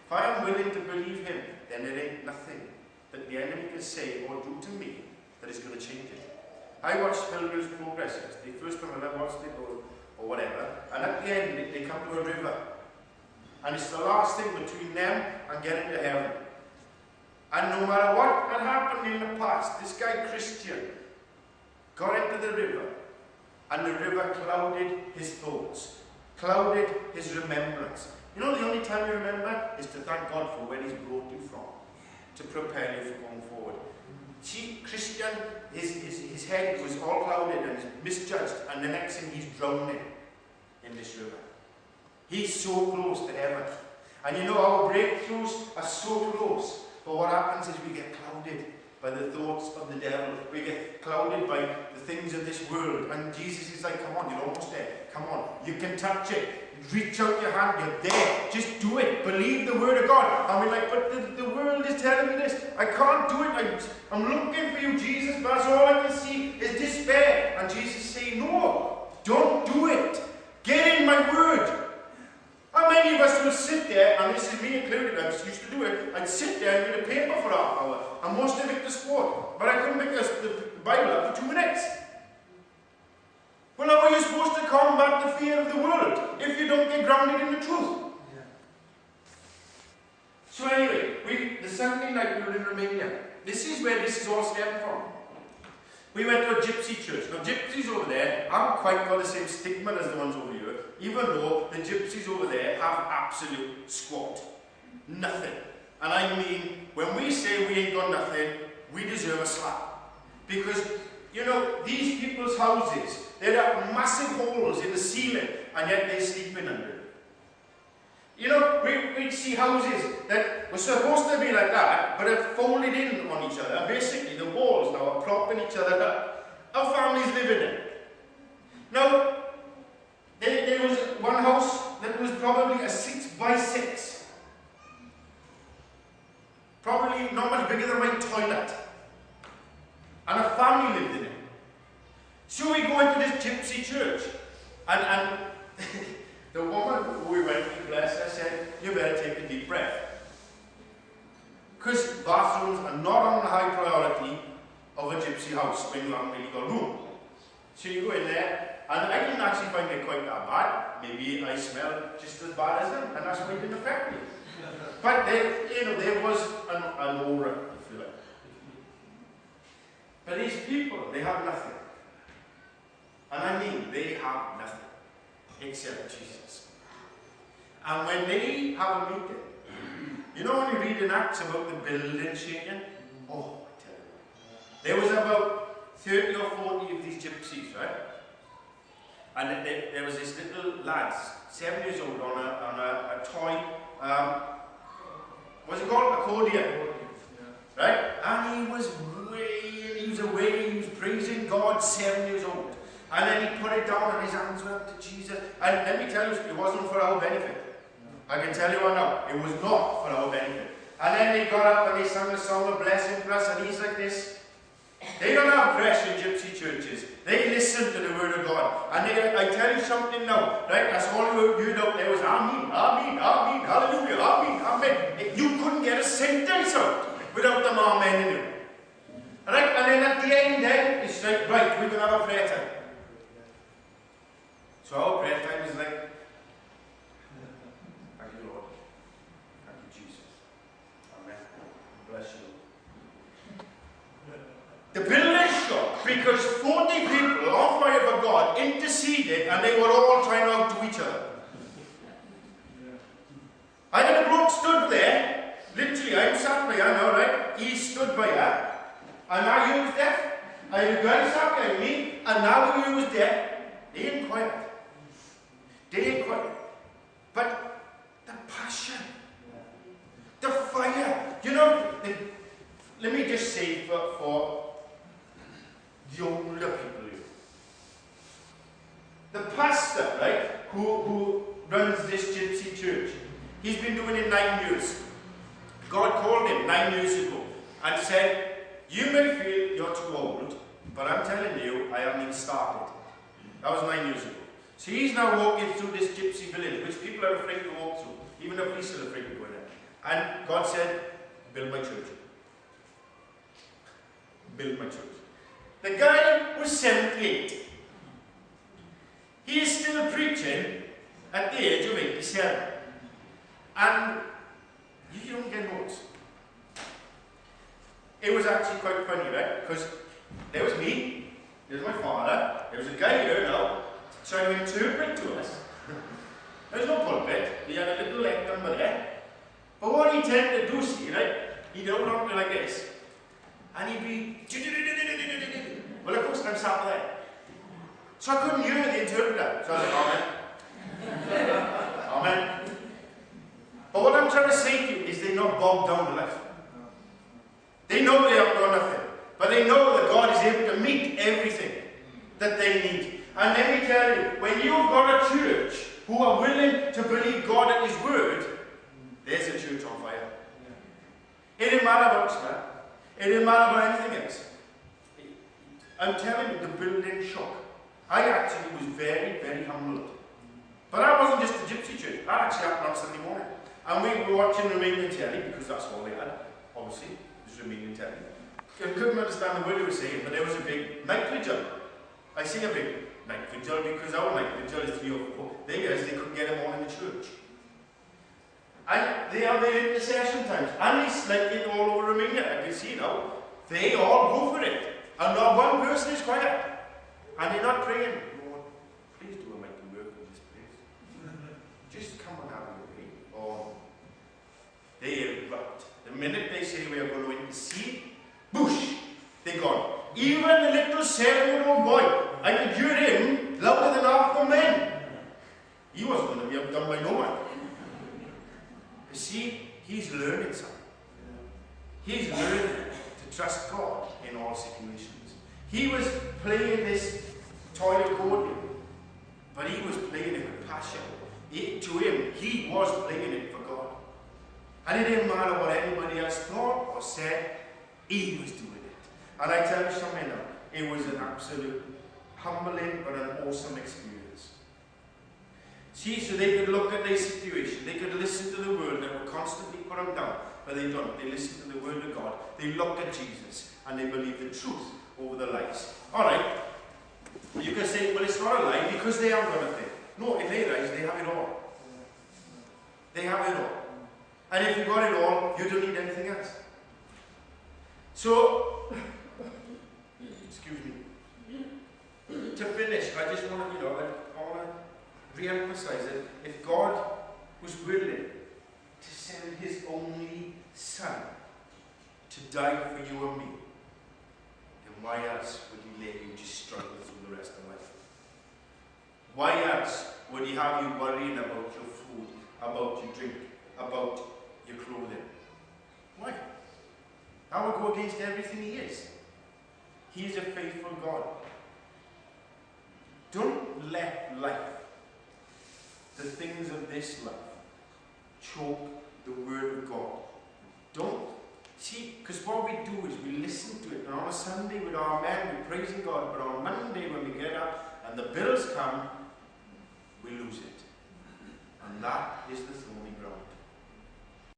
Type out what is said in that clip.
If I am willing to believe him, then there ain't nothing that the enemy can say or do to me that is going to change it. I watched Pilgrim's Progress. It's the first time I've ever watched it, or whatever. And at the end, they come to a river. And it's the last thing between them and getting to heaven. And no matter what had happened in the past, this guy Christian got into the river, and the river clouded his thoughts, clouded his remembrance. You know, the only time you remember is to thank God for where he's brought you from, to prepare you for going forward. See, Christian, his head was all clouded and misjudged, and the next thing he's drowning in this river. He's so close to heaven. And you know, our breakthroughs are so close, but what happens is we get clouded by the thoughts of the devil. We get clouded by the things of this world. And Jesus is like, come on, you're almost there. Come on, you can touch it. Reach out your hand, you're there. Just do it. Believe the word of God. And we're like, but the world is telling me this. I can't do it. I'm looking for you, Jesus, but that's all I can see is despair. And Jesus is saying, no, don't do it. Get in my word. How many of us will sit there, and this is me included, I used to do it, I'd sit there and read a paper for half an hour, and most of it was sport, but I couldn't pick the Bible up for 2 minutes. Well, how are you supposed to combat the fear of the world if you don't get grounded in the truth? Yeah. So anyway, the Sunday night we were in Romania. This is where this is all stemmed from. We went to a gypsy church. Now, gypsies over there haven't quite got the same stigma as the ones over here, even though the gypsies over there have absolute squat. Nothing. And I mean, when we say we ain't got nothing, we deserve a slap. Because, you know, these people's houses, there are massive holes in the ceiling, and yet they're sleeping under it. You know, we'd see houses that were supposed to be like that, but have folded in on each other. Basically, the walls now are propping each other up. Our families live in it. Now, there was one house that was probably a 6x6. Probably not much bigger than my toilet. And a family lived in it. So we go into this gypsy church, and the woman who we went to, bless her, said, you better take a deep breath. Because bathrooms are not on the high priority of a gypsy house when you haven't really got room. So you go in there, and I didn't actually find it quite that bad. Maybe I smell just as bad as them, and that's why it didn't affect me. But there was an aura, if you like. But these people, they have nothing. And I mean, they have nothing except Jesus. And when they have a meeting, you know when you read in Acts about the building shaking? Oh, I tell you. There was about 30 or 40 of these gypsies, right? And there was this little lad, 7 years old, on a toy, what's it called? Accordion. Right? And he was away, he was praising God, 7 years old. And then he put it down and his hands went up to Jesus. And let me tell you, it wasn't for our benefit. I can tell you right now, it was not for our benefit. And then they got up and they sang a song of blessing for us, and he's like this. They don't have Christian gypsy churches. They listen to the word of God. And I tell you something now, right? That's all you heard out there was Amen, Amen, Amen, Hallelujah, Amen, Amen. You couldn't get a sentence out without them Amen in it. Right? And then at the end then, it's like, right, we're going to have a prayer time. So our prayer time is like, thank you, Lord. Thank you, Jesus. Amen. Bless you. The building shook because 40 people on fire for God interceded, and they were all trying to outdo each other. I had a bloke stood there, literally, I'm sat by her now, right? He stood by her, and now he was deaf. I had a guy sat by me, and now he was deaf. They ain't quiet. They ain't quiet. But the passion, the fire, you know, let me just say for the older people here. The pastor, right, who runs this gypsy church, he's been doing it 9 years. God called him 9 years ago and said, you may feel you're too old, but I'm telling you, I haven't even started. That was 9 years ago. So he's now walking through this gypsy village, which people are afraid to walk through. Even the police are afraid to go in there. And God said, build my church. Build my church. The guy was 78. He is still preaching at the age of 87. And you don't get notes. It was actually quite funny, right? Because there was me, there was my father, there was a guy here now trying to interpret to us. There was no pulpit, he had a little lectern there. But what he tended to do, see, right? He'd open up like this. And he'd be. Well, of course, I'm sat there. So I couldn't hear the interpreter. So I was like, Amen. Amen. But what I'm trying to say to you is they're not bogged down to life. They know they haven't got nothing. But they know that God is able to meet everything that they need. And let me tell you, when you've got a church who are willing to believe God at His word, there's a church on fire. It didn't matter about smell. It didn't matter about anything else. I'm telling you, the building shook. I actually was very, very humbled. But that wasn't just the gypsy church. That actually happened on Sunday morning. And we were watching Romanian telly, because that's all they had, obviously. It was Romanian telly. I couldn't understand the word they were saying, but there was a big night vigil. I see a big night vigil because our night vigil is 3 or 4. They couldn't get them all in the church. And they have their intercession times. And it's like it all over Romania. I can see now. They all go for it. And not one person is quiet. And they're not praying, Lord, please do a mighty work in this place. Just come and have your way. Or they erupt. The minute they say we are going to intercede, boosh, they're gone. Even the little 7-year-old boy, I could hear him louder than half the men. He wasn't going to be outdone by no one. You see, he's learning something. He's learning to trust God in all situations. He was playing this toy accordion, but he was playing it with passion. To him, he was playing it for God. And it didn't matter what anybody else thought or said, he was doing it. And I tell you something now, it was an absolute humbling but an awesome experience. See, so they could look at their situation, they could listen to the word that would constantly put them down, but they don't. They listen to the word of God, they look at Jesus, and they believe the truth over the lies. Alright, you can say, well, it's not a lie because they haven't got a thing. No, in their eyes, they have it all. They have it all. And if you've got it all, you don't need anything else. So, excuse me. To finish, I just want to, I want to re-emphasize that if God was willing to send His only Son to die for you and me, then why else would He let you just struggle through the rest of life? Why else would He have you worrying about your food, about your drink, about your clothing? Why? That would go against everything He is. He is a faithful God. Don't let life, the things of this life, choke the word of God. Don't. See, because what we do is we listen to it, and on a Sunday with our men, we're praising God, but on Monday when we get up and the bills come, we lose it. And that is the thorny ground.